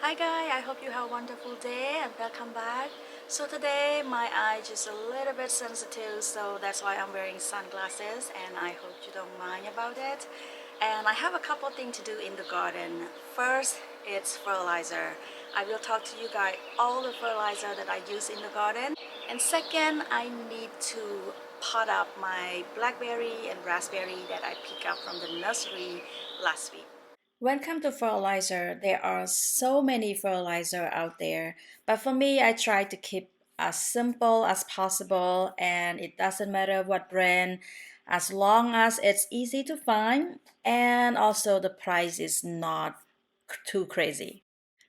Hi guys, I hope you have a wonderful day and welcome back. So today my eye just a little bit sensitive, so that's why I'm wearing sunglasses and I hope you don't mind about it. And I have a couple things to do in the garden. First, it's fertilizer. I will talk to you guys all the fertilizer that I use in the garden. And second, I need to pot up my blackberry and raspberry that I picked up from the nursery last week. When it comes to fertilizer, there are so many fertilizer out there. But for me, I try to keep as simple as possible and it doesn't matter what brand as long as it's easy to find and also the price is not too crazy.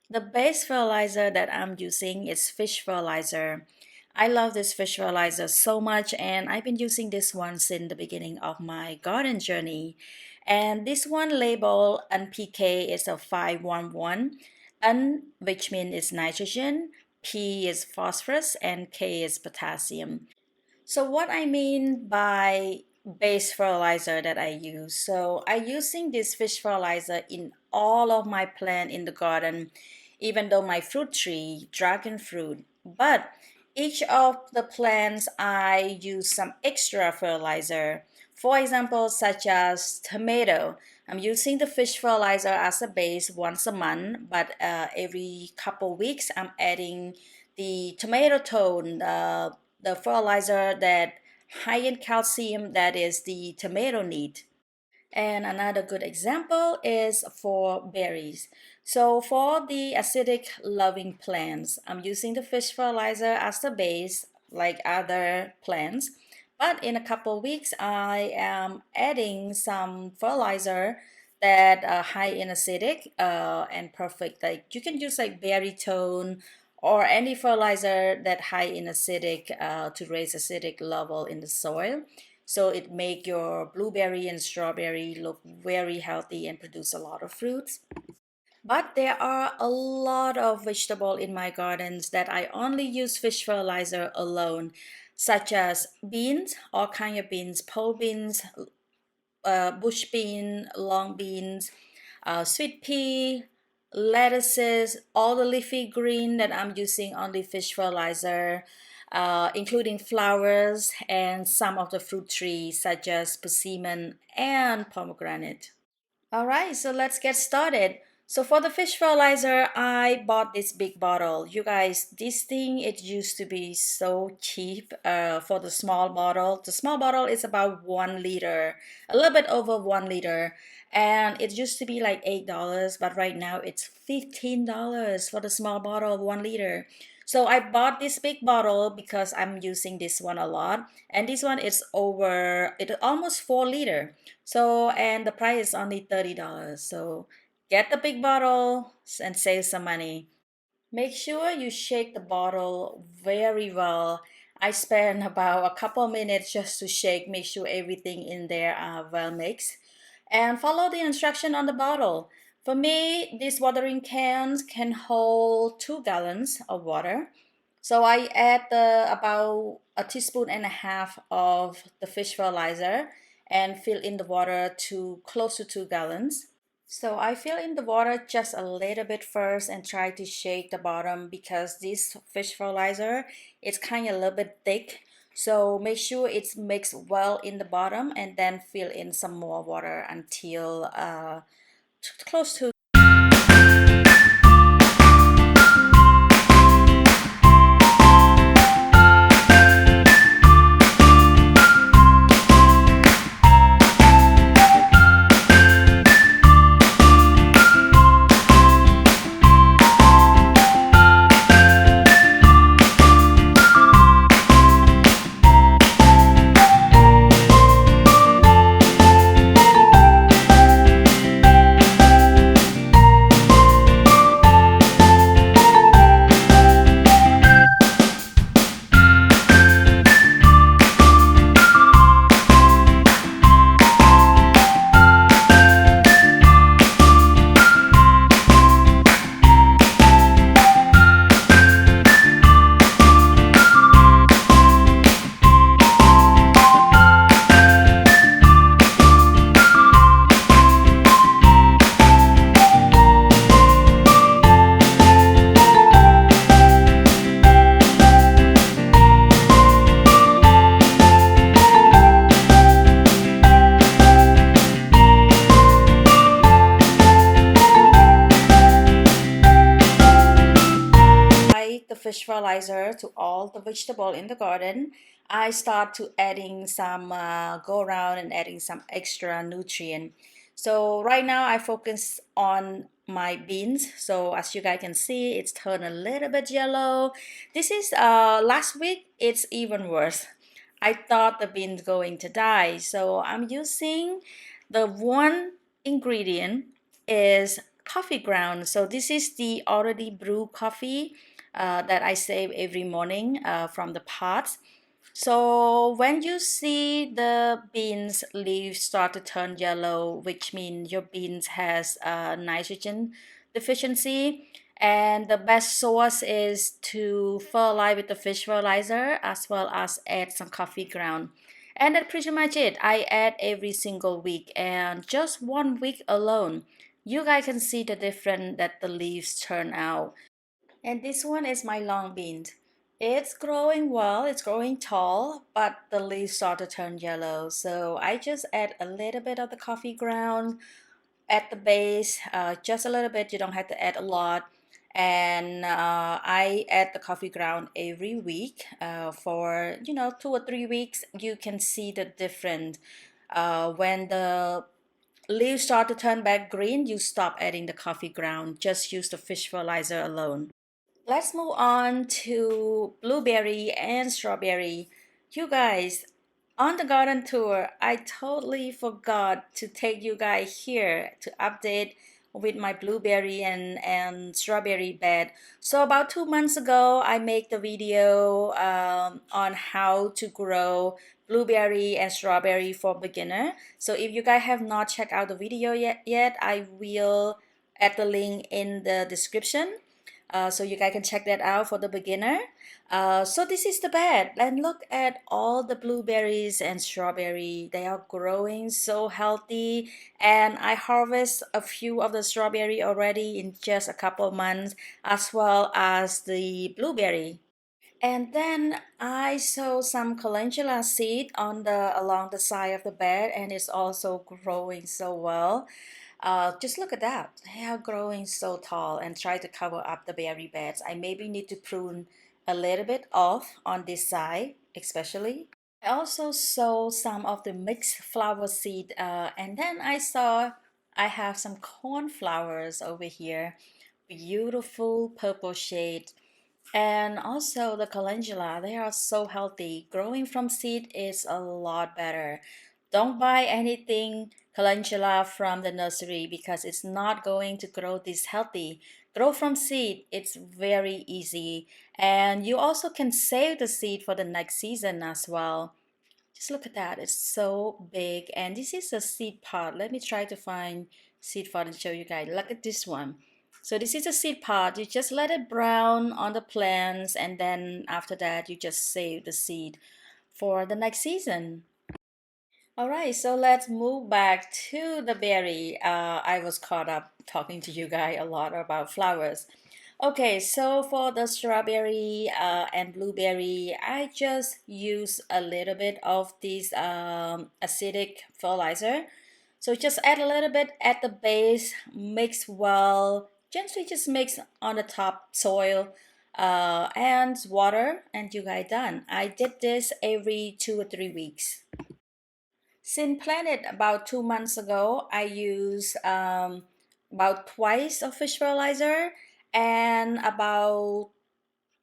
The base fertilizer that I'm using is fish fertilizer. I love this fish fertilizer so much and I've been using this one since the beginning of my garden journey. And this one label NPK is a 511. N which means is nitrogen, P is phosphorus and K is potassium. So what I mean by base fertilizer that I use. So I using this fish fertilizer in all of my plant in the garden, even though my fruit tree, dragon fruit. But each of the plants I use some extra fertilizer. For example, such as tomato. I'm using the fish fertilizer as a base once a month, but every couple weeks I'm adding the tomato tone, the fertilizer that high in calcium that is the tomato need. And another good example is for berries. So for the acidic loving plants, I'm using the fish fertilizer as the base like other plants. But in a couple weeks, I am adding some fertilizer that are high in acidic and perfect. Like you can use like berry tone or any fertilizer that high in acidic to raise acidic level in the soil. So it make your blueberry and strawberry look very healthy and produce a lot of fruits. But there are a lot of vegetable in my gardens that I only use fish fertilizer alone, such as beans, all kind of beans, pole beans, bush bean, long beans, sweet pea, lettuces, all the leafy green that I'm using only fish fertilizer, including flowers and some of the fruit trees such as persimmon and pomegranate. All right, so let's get started. So for the fish fertilizer, I bought this big bottle. You guys, this thing, it used to be so cheap for the small bottle. The small bottle is about 1 liter, a little bit over 1 liter. And it used to be like $8, but right now it's $15 for the small bottle of 1 liter. So I bought this big bottle because I'm using this one a lot. And this one is over, it almost 4 liter. So, and the price is only $30. So, get the big bottle and save some money. Make sure you shake the bottle very well. I spend about a couple minutes just to shake, make sure everything in there are well mixed. And follow the instruction on the bottle. For me, these watering cans can hold 2 gallons of water. So I add about a teaspoon and a half of the fish fertilizer and fill in the water to close to 2 gallons. So I fill in the water just a little bit first and try to shake the bottom because this fish fertilizer is kind of a little bit thick. So make sure it's mixed well in the bottom and then fill in some more water until close to. fish fertilizer to all the vegetable in the garden, I start to adding some go around and adding some extra nutrient. So right now I focus on my beans. So as you guys can see, it's turned a little bit yellow. This is last week, it's even worse. I thought the beans going to die. So I'm using the one ingredient is coffee ground. So this is the already brewed coffee that I save every morning from the pot. So when you see the beans leaves start to turn yellow, which means your beans has nitrogen deficiency, and the best source is to fertilize with the fish fertilizer as well as add some coffee ground. And that's pretty much it. I add every single week, and just 1 week alone, you guys can see the difference that the leaves turn out. And this one is my long bean. It's growing well, it's growing tall, but the leaves start to turn yellow. So I just add a little bit of the coffee ground at the base, just a little bit. You don't have to add a lot. And I add the coffee ground every week for 2 or 3 weeks. You can see the difference. When the leaves start to turn back green, you stop adding the coffee ground. Just use the fish fertilizer alone. Let's move on to blueberry and strawberry. You guys, on the garden tour, I totally forgot to take you guys here to update with my blueberry and strawberry bed. So about 2 months ago, I made the video on how to grow blueberry and strawberry for beginner. So if you guys have not checked out the video yet, I will add the link in the description. So you guys can check that out for the beginner. So this is the bed, and look at all the blueberries and strawberry. They are growing so healthy, and I harvest a few of the strawberry already in just a couple of months, as well as the blueberry. And then I sow some calendula seed on the along the side of the bed, and it's also growing so well. Just look at that. They are growing so tall, and try to cover up the berry beds. I maybe need to prune a little bit off on this side, especially. I also sow some of the mixed flower seed, and then I saw I have some cornflowers over here. Beautiful purple shade. And also the calendula, they are so healthy. Growing from seed is a lot better. Don't buy anything calendula from the nursery because it's not going to grow this healthy. Grow from seed, it's very easy. And you also can save the seed for the next season as well. Just look at that, it's so big. And this is a seed pod. Let me try to find seed pod and show you guys. Look at this one. So this is a seed pod. You just let it brown on the plants, and then after that you just save the seed for the next season. All right, so let's move back to the berry. I was caught up talking to you guys a lot about flowers. Okay, so for the strawberry and blueberry, I just use a little bit of this acidic fertilizer. So just add a little bit at the base, mix well, gently just mix on the top soil and water, and you guys done. I did this every 2 or 3 weeks. Since planted about 2 months ago, I use about twice of fish fertilizer and about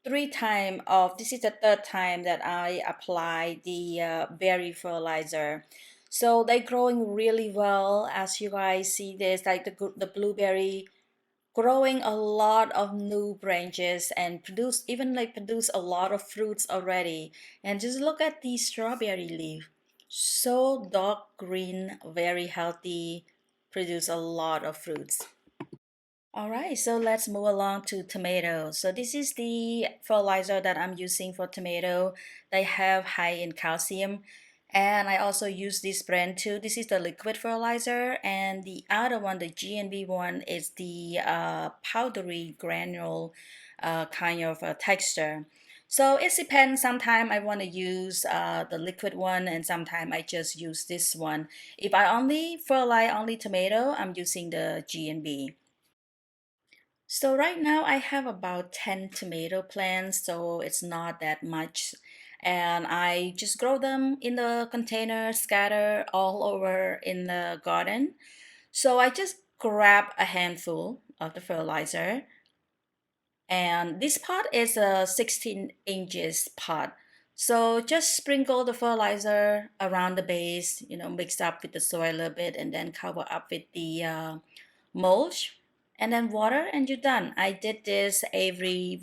3 times of this is the third time that I apply the berry fertilizer. So they're growing really well. As you guys see this, like the blueberry growing a lot of new branches and produce a lot of fruits already. And just look at the strawberry leaf, so dark green, very healthy, produce a lot of fruits. All right, so let's move along to tomato. So this is the fertilizer that I'm using for tomato. They have high in calcium, and I also use this brand too. This is the liquid fertilizer, and the other one, the GNB one, is the powdery granule kind of texture. So it depends. Sometimes I want to use the liquid one, and sometimes I just use this one. If I only fertilize only tomato, I'm using the GNB. So right now I have about 10 tomato plants, so it's not that much. And I just grow them in the container, scatter all over in the garden. So I just grab a handful of the fertilizer, and this pot is a 16 inches pot. So just sprinkle the fertilizer around the base, mix up with the soil a little bit and then cover up with the mulch and then water and you're done. I did this every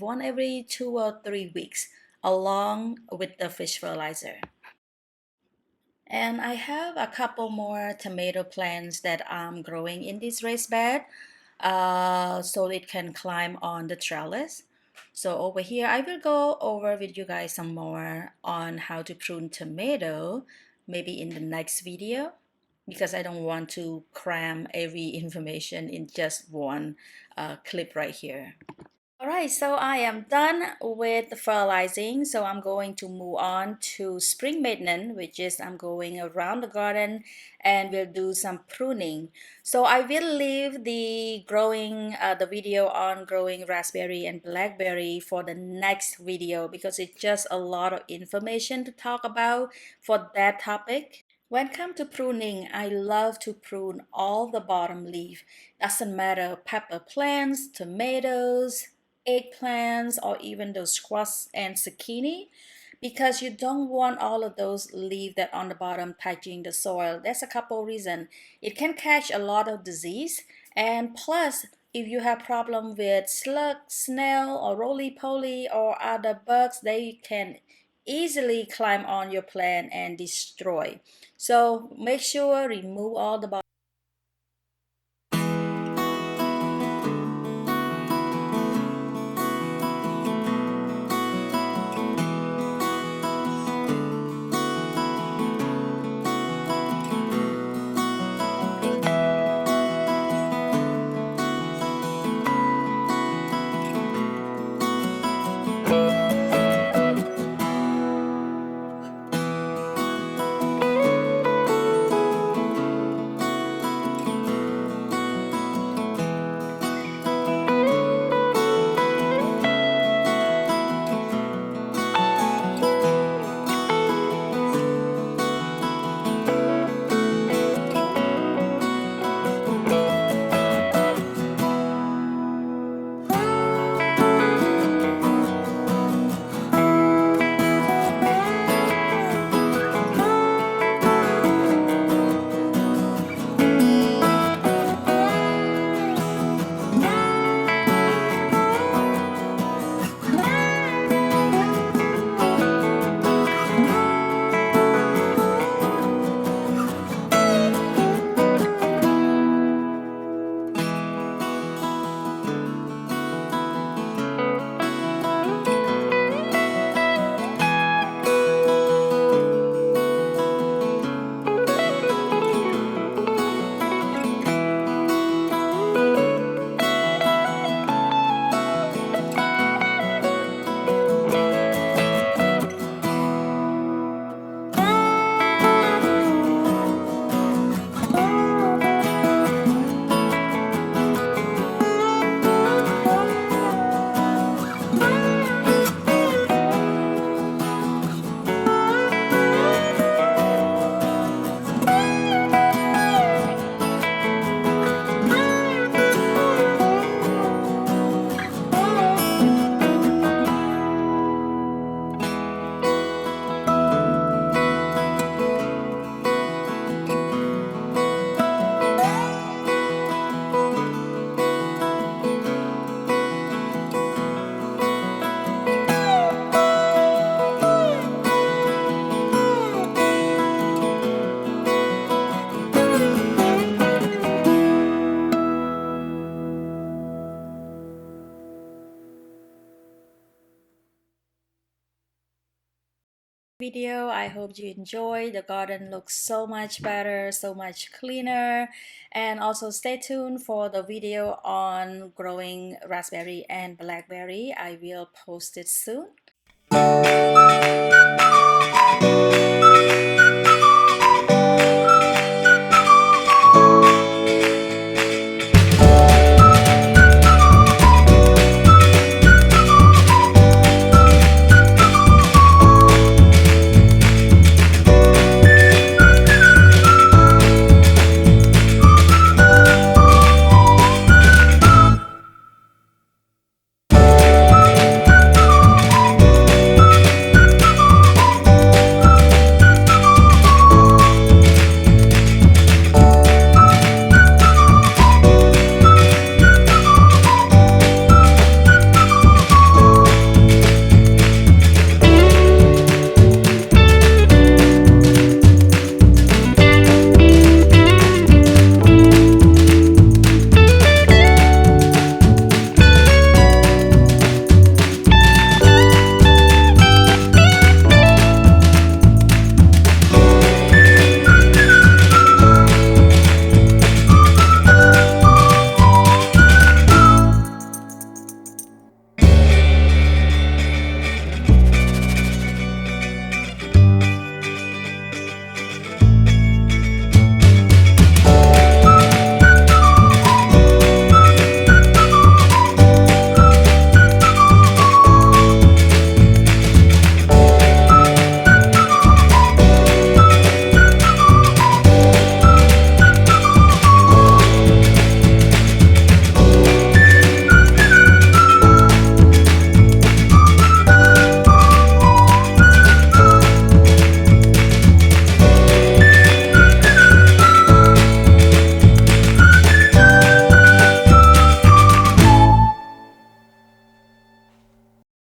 2 or 3 weeks along with the fish fertilizer. And I have a couple more tomato plants that I'm growing in this raised bed so it can climb on the trellis. So over here, I will go over with you guys some more on how to prune tomato, maybe in the next video, because I don't want to cram every information in just one clip right here. Alright, so I am done with the fertilizing. So I'm going to move on to spring maintenance, which is I'm going around the garden and we'll do some pruning. So I will leave the video on growing raspberry and blackberry for the next video because it's just a lot of information to talk about for that topic. When it comes to pruning, I love to prune all the bottom leaf. Doesn't matter pepper plants, tomatoes, eggplants, or even those squash and zucchini, because you don't want all of those leaves that on the bottom touching the soil. There's a couple reasons. It can catch a lot of disease, and plus if you have problem with slug, snail, or roly-poly or other bugs, they can easily climb on your plant and destroy. So make sure remove all the bottom. Video. I hope you enjoy. The garden looks so much better, so much cleaner. And also stay tuned for the video on growing raspberry and blackberry. I will post it soon.